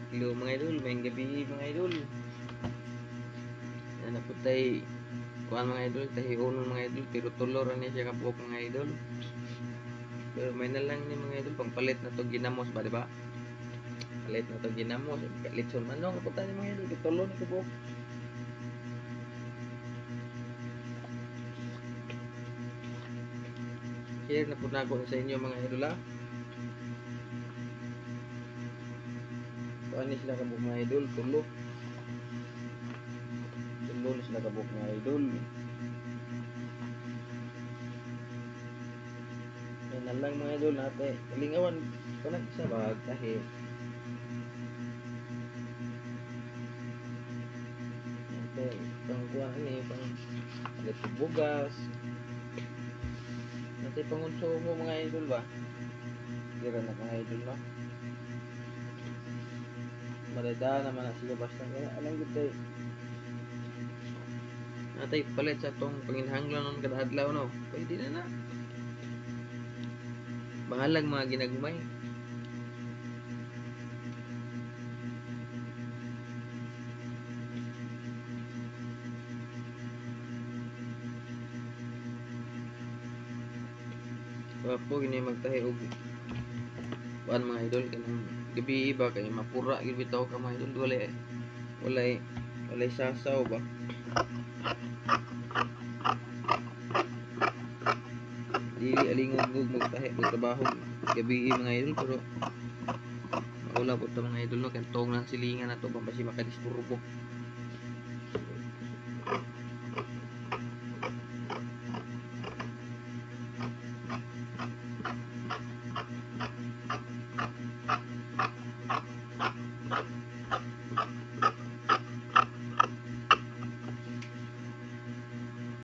Hello mga idol, may gabi mga idol. Yan na po tayo. Kuhan mga idol, tayo unon mga idol. Pero tulo rin siya kapok mga idol. Pero may na lang ni mga idol. Pangpalit na to ginamos ba, diba? Palit na to ginamos. Litson man no, kapag tayo mga idol. Tulo na kapok. Share na po na ako sa inyo mga idol ha. Kuhan ni sila kapok mga idol. Tulo. Tulo na sila kapok mga idol. Yan na lang mga idol natin. Kalingawan ko na sa bag kahit. Pang kuha ini pang palit bugas nanti pangonsumo mga idol ba dira na mga idol no marada naman na sila basta kaya alam gud tay natay palit sa tong panginhanglan ng kada adlaw no pwede na bahalag mga ginagmay. Wapo gini magtahi og kuan mga idol kanang gabi ba kay mapura gyud bitaw ka mga idol walay sasaw ba. Dili alingog magtahi og trabaho gabi mga idol pero wala po ta mga idol no kay tong lang silingan nato pa basi makadisturbo.